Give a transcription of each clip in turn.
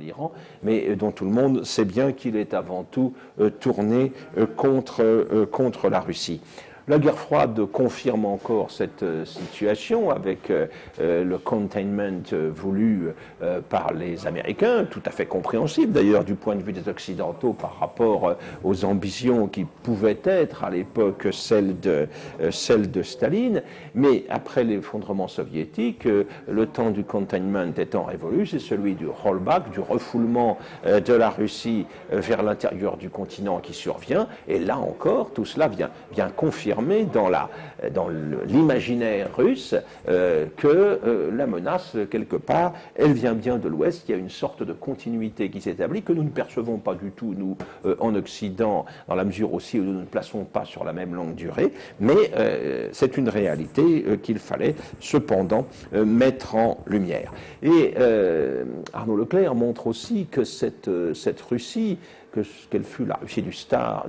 l'Iran, mais dont tout le monde sait bien qu'il est avant tout tourné contre la Russie. La guerre froide confirme encore cette situation avec le containment voulu par les Américains, tout à fait compréhensible d'ailleurs du point de vue des Occidentaux par rapport aux ambitions qui pouvaient être à l'époque celles de Staline. Mais après l'effondrement soviétique, le temps du containment étant révolu, c'est celui du rollback, du refoulement de la Russie vers l'intérieur du continent qui survient. Et là encore, tout cela vient confirmer dans l'imaginaire russe que la menace, quelque part, elle vient bien de l'Ouest. Il y a une sorte de continuité qui s'établit que nous ne percevons pas du tout, nous, en Occident, dans la mesure aussi où nous ne plaçons pas sur la même longue durée, mais c'est une réalité qu'il fallait cependant mettre en lumière. Et Arnaud Leclerc montre aussi que cette Russie, qu'elle fut la Russie du tsar,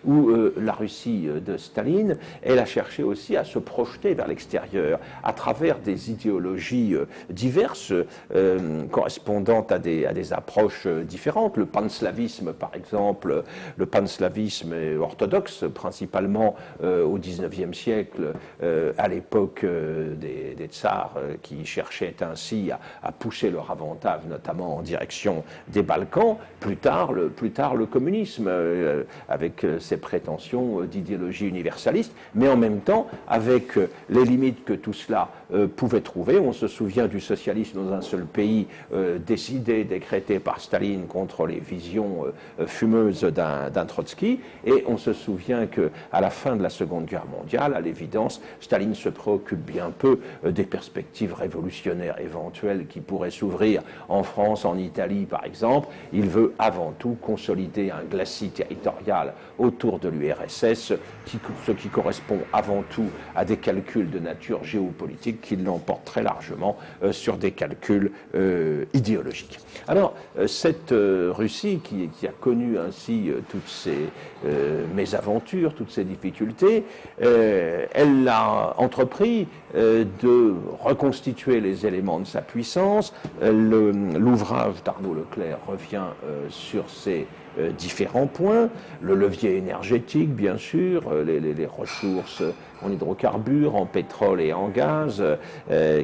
ou la Russie de Staline, elle a cherché aussi à se projeter vers l'extérieur à travers des idéologies diverses correspondant à des approches différentes. Le panslavisme, par exemple, le panslavisme orthodoxe, principalement au XIXe siècle, à l'époque des tsars qui cherchaient ainsi à pousser leur avantage, notamment en direction des Balkans. Plus tard, le communisme, avec ses prétentions d'idéologie universaliste, mais en même temps, avec les limites que tout cela pouvait trouver. On se souvient du socialisme dans un seul pays, décidé, décrété par Staline contre les visions fumeuses d'un Trotsky, et on se souvient qu'à la fin de la Seconde Guerre mondiale, à l'évidence, Staline se préoccupe bien peu des perspectives révolutionnaires éventuelles qui pourraient s'ouvrir en France, en Italie par exemple. Il veut avant tout consolider un glacis territorial autour de l'URSS, ce qui correspond avant tout à des calculs de nature géopolitique qui l'emportent très largement sur des calculs idéologiques. Alors, cette Russie qui a connu ainsi toutes ces mésaventures, toutes ces difficultés, elle a entrepris de reconstituer les éléments de sa puissance. L'ouvrage d'Arnaud Leclerc revient sur ces différents points, le levier énergétique bien sûr, les ressources en hydrocarbures, en pétrole et en gaz,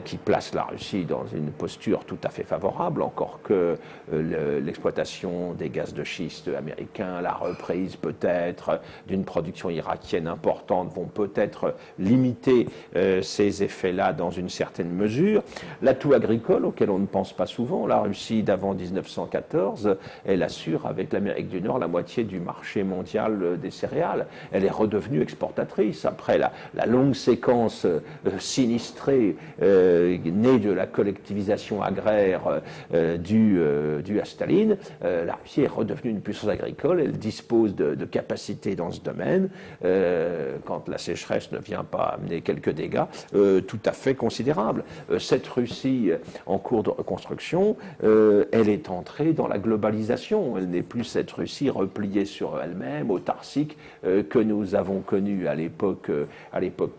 qui place la Russie dans une posture tout à fait favorable, encore que l'exploitation des gaz de schiste américains, la reprise peut-être d'une production irakienne importante vont peut-être limiter ces effets-là dans une certaine mesure. L'atout agricole auquel on ne pense pas souvent, la Russie d'avant 1914, elle assure avec l'Amérique du Nord la moitié du marché mondial des céréales. Elle est redevenue exportatrice après la longue séquence sinistrée née de la collectivisation agraire due à Staline. La Russie est redevenue une puissance agricole, elle dispose de capacités dans ce domaine, quand la sécheresse ne vient pas amener quelques dégâts tout à fait considérables. Cette Russie en cours de reconstruction, elle est entrée dans la globalisation, elle n'est plus cette Russie repliée sur elle-même, autarcique, que nous avons connue à l'époque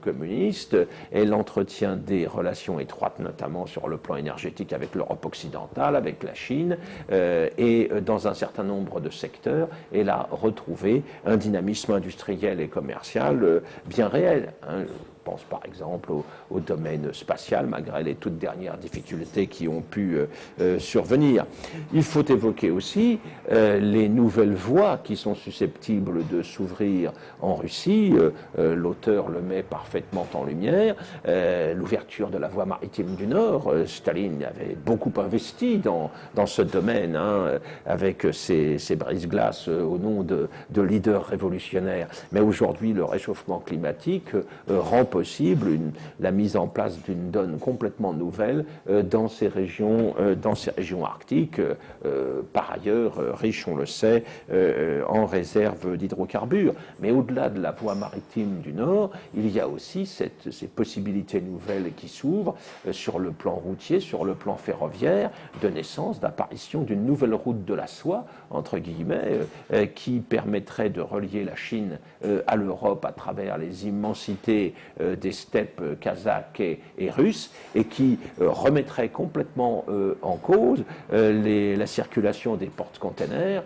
communiste. Elle entretient des relations étroites, notamment sur le plan énergétique avec l'Europe occidentale, avec la Chine, et dans un certain nombre de secteurs, elle a retrouvé un dynamisme industriel et commercial bien réel. Je pense par exemple au domaine spatial, malgré les toutes dernières difficultés qui ont pu survenir. Il faut évoquer aussi les nouvelles voies qui sont susceptibles de s'ouvrir en Russie. L'auteur le met parfaitement en lumière. L'ouverture de la voie maritime du Nord. Staline avait beaucoup investi dans ce domaine, avec ses brise-glaces au nom de leaders révolutionnaires. Mais aujourd'hui, le réchauffement climatique rend possible la mise en place d'une donne complètement nouvelle dans ces régions arctiques, par ailleurs riches, on le sait, en réserves d'hydrocarbures. Mais au-delà de la voie maritime du Nord, il y a aussi ces possibilités nouvelles qui s'ouvrent sur le plan routier, sur le plan ferroviaire, de naissance, d'apparition d'une nouvelle route de la soie, entre guillemets, qui permettrait de relier la Chine à l'Europe à travers les immensités des steppes kazakhs et russes, et qui remettrait complètement en cause la circulation des porte-containers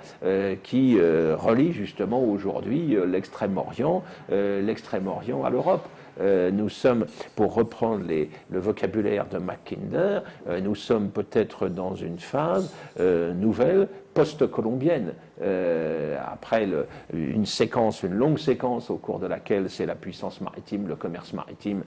qui relient justement aujourd'hui l'Extrême-Orient à l'Europe. Nous sommes, pour reprendre le vocabulaire de Mackinder, nous sommes peut-être dans une phase nouvelle, post-colombienne. Après une longue séquence au cours de laquelle c'est la puissance maritime, le commerce maritime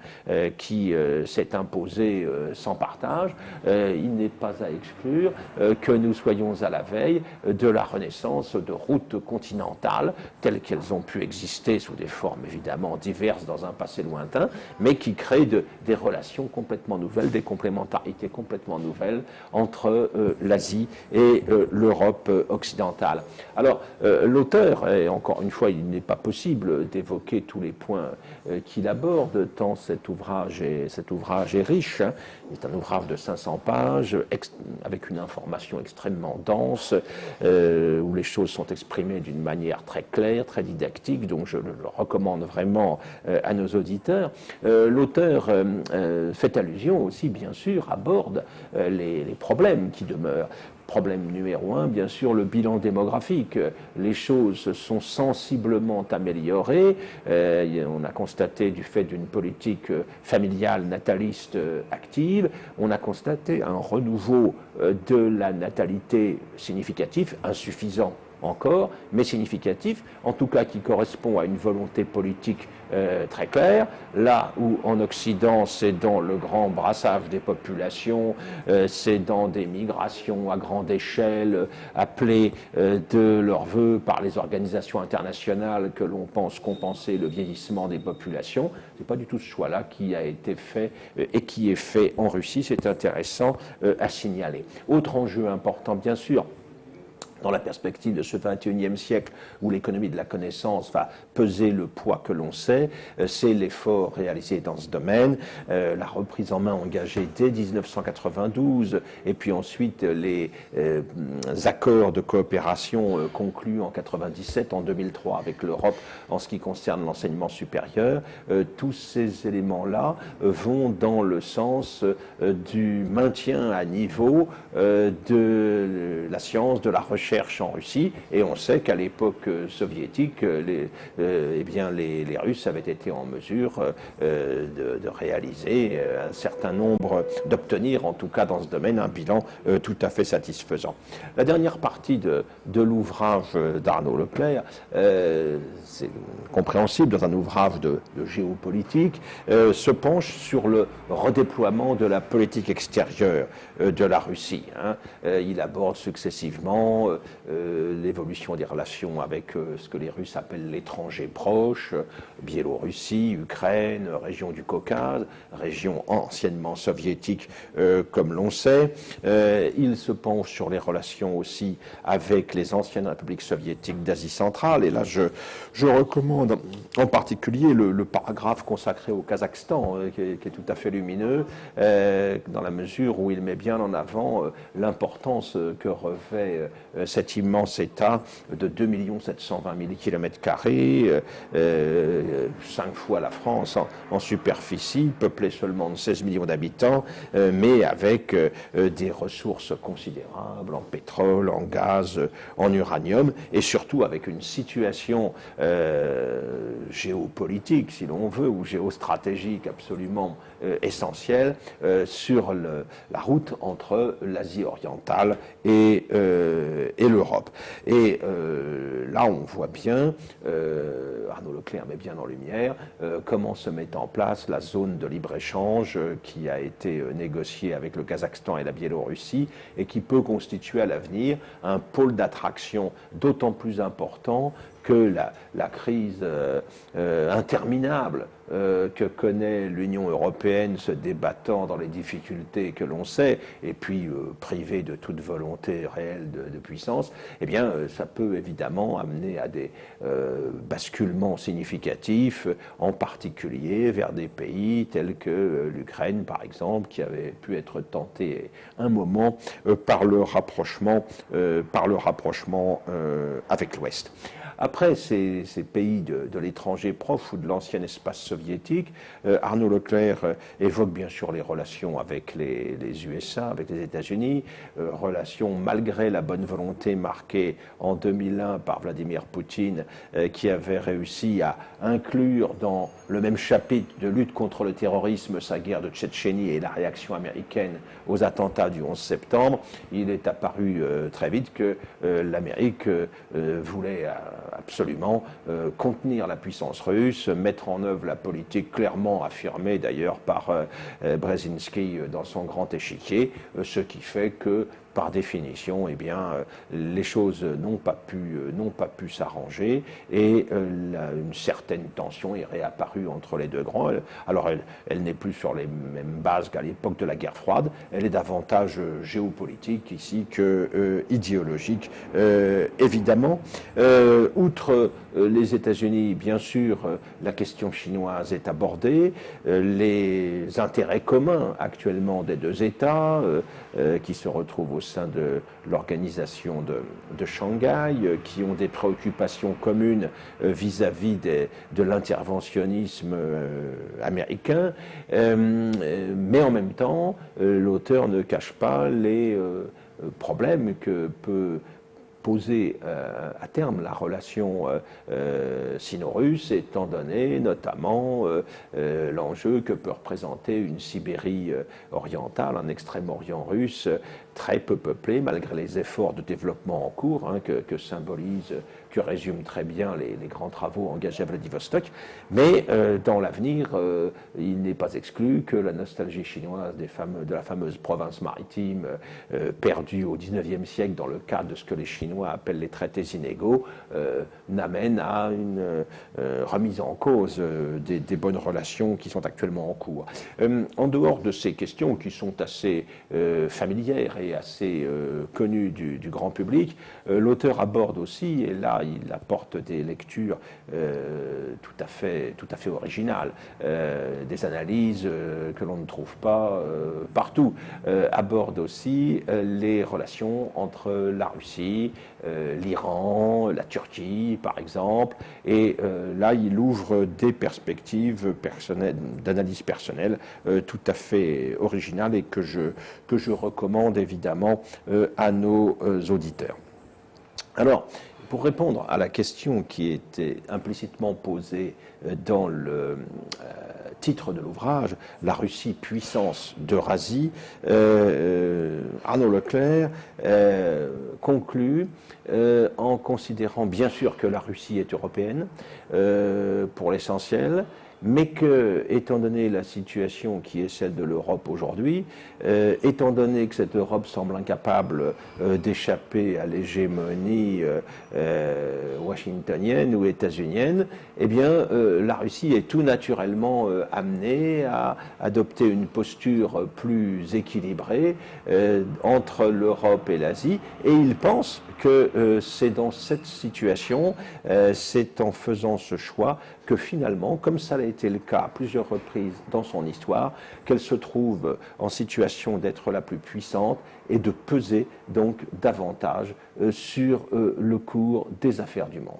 qui s'est imposé sans partage, il n'est pas à exclure que nous soyons à la veille de la renaissance de routes continentales telles qu'elles ont pu exister sous des formes évidemment diverses dans un passé lointain, mais qui créent des relations complètement nouvelles, des complémentarités complètement nouvelles entre l'Asie et l'Europe occidentale. Alors, l'auteur, et encore une fois, il n'est pas possible d'évoquer tous les points qu'il aborde, tant cet ouvrage est riche. Hein. C'est un ouvrage de 500 pages, avec une information extrêmement dense, où les choses sont exprimées d'une manière très claire, très didactique, donc je le recommande vraiment à nos auditeurs. L'auteur fait allusion aussi, bien sûr, aborde les problèmes qui demeurent. Problème numéro 1, bien sûr, le bilan démographique. Les choses se sont sensiblement améliorées. On a constaté, du fait d'une politique familiale nataliste active, on a constaté un renouveau de la natalité significatif, insuffisant encore, mais significatif, en tout cas qui correspond à une volonté politique très claire. Là où en Occident c'est dans le grand brassage des populations, c'est dans des migrations à grande échelle appelées de leurs vœux par les organisations internationales que l'on pense compenser le vieillissement des populations. C'est pas du tout ce choix-là qui a été fait et qui est fait en Russie. C'est intéressant à signaler. Autre enjeu important, bien sûr, dans la perspective de ce XXIe siècle où l'économie de la connaissance va peser le poids que l'on sait, c'est l'effort réalisé dans ce domaine, la reprise en main engagée dès 1992 et puis ensuite les accords de coopération conclus en 97, en 2003 avec l'Europe en ce qui concerne l'enseignement supérieur. Tous ces éléments-là vont dans le sens du maintien à niveau de la science, de la recherche en Russie, et on sait qu'à l'époque soviétique, les Russes avaient été en mesure de réaliser un certain nombre, d'obtenir en tout cas dans ce domaine un bilan tout à fait satisfaisant. La dernière partie de l'ouvrage d'Arnaud Leclerc, c'est compréhensible dans un ouvrage de géopolitique, se penche sur le redéploiement de la politique extérieure de la Russie. Hein. Il aborde successivement l'évolution des relations avec ce que les Russes appellent l'étranger proche, Biélorussie, Ukraine, région du Caucase, région anciennement soviétique comme l'on sait. Il se penche sur les relations aussi avec les anciennes républiques soviétiques d'Asie centrale, et là je recommande en particulier le paragraphe consacré au Kazakhstan, qui est tout à fait lumineux, dans la mesure où il met bien en avant l'importance que revêt cet immense État de 2 720 000 km², 5 fois la France en superficie, peuplé seulement de 16 millions d'habitants, mais avec des ressources considérables en pétrole, en gaz, en uranium, et surtout avec une situation géopolitique, si l'on veut, ou géostratégique absolument essentielle sur la route entre l'Asie orientale et l'Europe. Et là, on voit bien, Arnaud Leclerc met bien en lumière, comment se met en place la zone de libre-échange qui a été négociée avec le Kazakhstan et la Biélorussie et qui peut constituer à l'avenir un pôle d'attraction d'autant plus important que la crise interminable que connaît l'Union européenne, se débattant dans les difficultés que l'on sait, et puis privée de toute volonté réelle de puissance, eh bien, ça peut évidemment amener à des basculements significatifs, en particulier vers des pays tels que l'Ukraine, par exemple, qui avait pu être tenté un moment par le rapprochement avec l'Ouest. après ces pays de l'étranger proche ou de l'ancien espace soviétique, Arnaud Leclerc évoque bien sûr les relations avec les USA, avec les États-Unis, relations malgré la bonne volonté marquée en 2001 par Vladimir Poutine, qui avait réussi à inclure dans le même chapitre de lutte contre le terrorisme sa guerre de Tchétchénie et la réaction américaine aux attentats du 11 septembre. Il est apparu très vite que l'Amérique voulait absolument contenir la puissance russe, mettre en œuvre la politique clairement affirmée d'ailleurs par Brzezinski dans son grand échiquier, ce qui fait que par définition, eh bien, les choses n'ont pas pu s'arranger et une certaine tension est réapparue entre les deux grands. Alors, elle n'est plus sur les mêmes bases qu'à l'époque de la guerre froide. Elle est davantage géopolitique ici que idéologique, évidemment. Outre les États-Unis, bien sûr, la question chinoise est abordée. Les intérêts communs actuellement des deux États qui se retrouvent au sein de l'organisation de Shanghai, qui ont des préoccupations communes vis-à-vis de l'interventionnisme américain, mais en même temps, l'auteur ne cache pas les problèmes que peut poser à terme la relation sino-russe, étant donné notamment l'enjeu que peut représenter une Sibérie orientale, un Extrême-Orient russe très peu peuplé, malgré les efforts de développement en cours que résument très bien les grands travaux engagés à Vladivostok. Mais dans l'avenir, il n'est pas exclu que la nostalgie chinoise de la fameuse province maritime perdue au XIXe siècle dans le cadre de ce que les Chinois appellent les traités inégaux n'amène à une remise en cause des bonnes relations qui sont actuellement en cours. En dehors de ces questions qui sont assez familières et assez connues du grand public, l'auteur aborde aussi, et là il apporte des lectures tout à fait originales, des analyses que l'on ne trouve pas partout, aborde aussi les relations entre la Russie, l'Iran, la Turquie par exemple, et là il ouvre des perspectives d'analyse personnelle tout à fait originales et que je recommande évidemment à nos auditeurs. Alors, pour répondre à la question qui était implicitement posée dans le titre de l'ouvrage, La Russie, puissance d'Eurasie, Arnaud Leclerc conclut en considérant bien sûr que la Russie est européenne pour l'essentiel, mais que, étant donné la situation qui est celle de l'Europe aujourd'hui, étant donné que cette Europe semble incapable d'échapper à l'hégémonie washingtonienne ou états-unienne, eh bien, la Russie est tout naturellement amenée à adopter une posture plus équilibrée entre l'Europe et l'Asie, et il pense que c'est dans cette situation, c'est en faisant ce choix que finalement, comme ça a été le cas à plusieurs reprises dans son histoire, qu'elle se trouve en situation d'être la plus puissante et de peser donc davantage sur le cours des affaires du monde.